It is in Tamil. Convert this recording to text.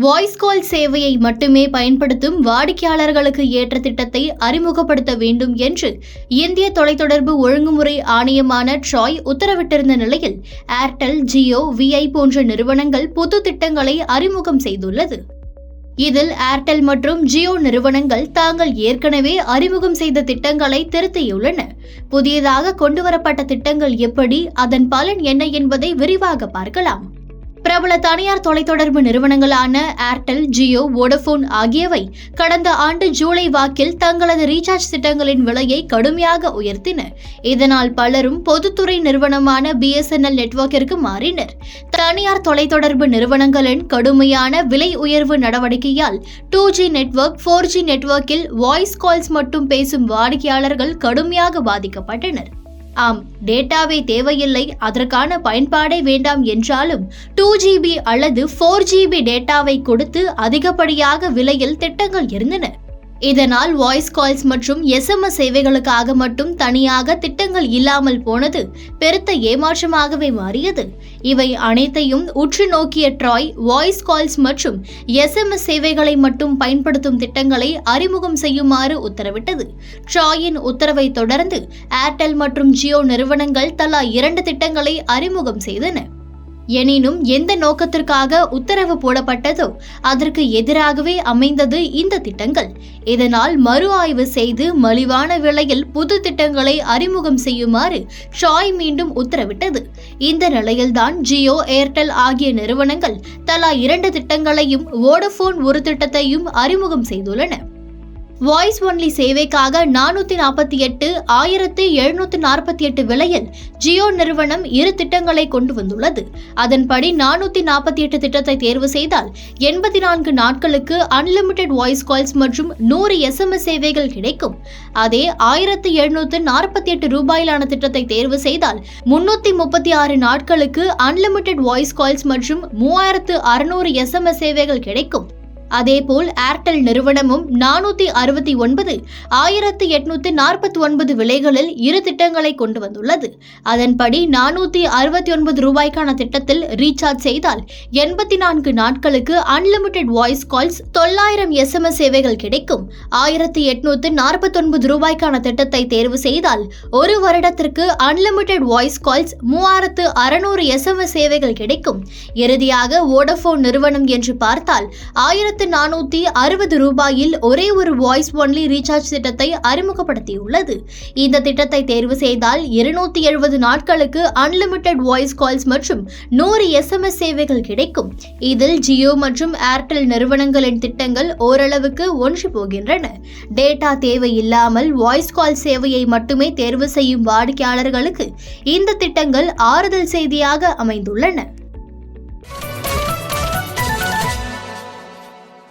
வாய்ஸ் கால் சேவையை மட்டுமே பயன்படுத்தும் வாடிக்கையாளர்களுக்கு ஏற்ற திட்டத்தை அறிமுகப்படுத்த வேண்டும் என்று இந்திய தொலைத்தொடர்பு ஒழுங்குமுறை ஆணையமான ட்ராய் உத்தரவிட்டிருந்த நிலையில் ஏர்டெல், ஜியோ, விஐ போன்ற நிறுவனங்கள் புது திட்டங்களை அறிமுகம் செய்துள்ளது. இதில் ஏர்டெல் மற்றும் ஜியோ நிறுவனங்கள் தாங்கள் ஏற்கனவே அறிமுகம் செய்த திட்டங்களை திருத்தியுள்ளன. புதியதாக கொண்டுவரப்பட்ட திட்டங்கள் எப்படி, அதன் பலன் என்ன என்பதை விரிவாக பார்க்கலாம். பிரபல தனியார் தொலைத்தொடர்பு நிறுவனங்களான ஏர்டெல், ஜியோ, வோடபோன் ஆகியவை கடந்த ஆண்டு ஜூலை வாக்கில் தங்களது ரீசார்ஜ் திட்டங்களின் விலையை கடுமையாக உயர்த்தின. இதனால் பலரும் பொதுத்துறை நிறுவனமான BSNL நெட்வொர்க்கிற்கு மாறினர். தனியார் தொலைத்தொடர்பு நிறுவனங்களின் கடுமையான விலை உயர்வு நடவடிக்கையால் 2G நெட்வொர்க், 4G நெட்வொர்க்கில் வாய்ஸ் கால்ஸ் மட்டும் பேசும் வாடிக்கையாளர்கள் கடுமையாக பாதிக்கப்பட்டனர். ஆம், டேட்டாவே தேவையில்லை, அதற்கான பயன்பாடே வேண்டாம் என்றாலும் 2GB அல்லது 4GB டேட்டாவை கொடுத்து அதிகப்படியாக விலையில் திட்டங்கள் இருந்தன. இதனால் வாய்ஸ் கால்ஸ் மற்றும் SMS சேவைகளுக்காக மட்டும் தனியாக திட்டங்கள் இல்லாமல் போனது பெருத்த ஏமாற்றமாகவே மாறியது. இவை அனைத்தையும் உற்று நோக்கிய ட்ராய் வாய்ஸ் கால்ஸ் மற்றும் SMS சேவைகளை மட்டும் பயன்படுத்தும் திட்டங்களை அறிமுகம் செய்யுமாறு உத்தரவிட்டது. ட்ராயின் உத்தரவை தொடர்ந்து ஏர்டெல் மற்றும் ஜியோ நிறுவனங்கள் தலா 2 திட்டங்களை அறிமுகம் செய்தன. எனினும் எந்த நோக்கத்திற்காக உத்தரவு போடப்பட்டதோ அதற்கு எதிராகவே அமைந்தது இந்த திட்டங்கள். இதனால் மறு ஆய்வு செய்து மலிவான விலையில் புது திட்டங்களை அறிமுகம் செய்யுமாறு ட்ராய் மீண்டும் உத்தரவிட்டது. இந்த நிலையில்தான் ஜியோ, ஏர்டெல் ஆகிய நிறுவனங்கள் தலா 2 திட்டங்களையும், வோடபோன் ஒரு திட்டத்தையும் அறிமுகம் செய்துள்ளன. வாய்ஸ் ஒன்லி சேவைக்காக 448, 1748 விலையில் ஜியோ நிறுவனம் 2 திட்டங்களை கொண்டு வந்துள்ளது. அதன்படி 448 திட்டத்தை தேர்வு செய்தால் 84 நாட்களுக்கு அன்லிமிடெட் வாய்ஸ் கால்ஸ் மற்றும் 100 SMS சேவைகள் கிடைக்கும். அதே 1748 ரூபாயிலான திட்டத்தை தேர்வு செய்தால் 336 நாட்களுக்கு அன்லிமிடெட் வாய்ஸ் கால்ஸ் மற்றும் 3600 SMS சேவைகள் கிடைக்கும். அதேபோல் ஏர்டெல் நிறுவனமும் 469, 1849 விலைகளில் 2 திட்டங்களை கொண்டு வந்துள்ளது. அதன்படி 469 ரூபாய்க்கான திட்டத்தில் ரீசார்ஜ் செய்தால் 84 நாட்களுக்கு அன்லிமிடெட் வாய்ஸ் கால்ஸ், 900 SMS சேவைகள் கிடைக்கும். 1849 ரூபாய்க்கான திட்டத்தை தேர்வு செய்தால் 1 வருடத்திற்கு அன்லிமிடெட் வாய்ஸ் கால்ஸ், 3600 SMS சேவைகள் கிடைக்கும். இறுதியாக வோடபோன் நிறுவனம் என்று பார்த்தால் 1460 ரூபாயில் ஒரே ஒரு வாய்ஸ் ஒன்லி ரீசார்ஜ் திட்டத்தை அறிமுகப்படுத்தியுள்ளது. இந்த திட்டத்தை தேர்வு செய்தால் 270 நாட்களுக்கு அன்லிமிடெட் வாய்ஸ் கால்ஸ் மற்றும் 100 SMS சேவைகள் கிடைக்கும். இதில் ஜியோ மற்றும் ஏர்டெல் நிறுவனங்களின் திட்டங்கள் ஓரளவுக்கு ஒன்று போகின்றன. டேட்டா தேவையில்லாமல் வாய்ஸ் கால் சேவையை மட்டுமே தேர்வு செய்யும் வாடிக்கையாளர்களுக்கு இந்த திட்டங்கள் ஆறுதல் செய்தியாக அமைந்துள்ளன.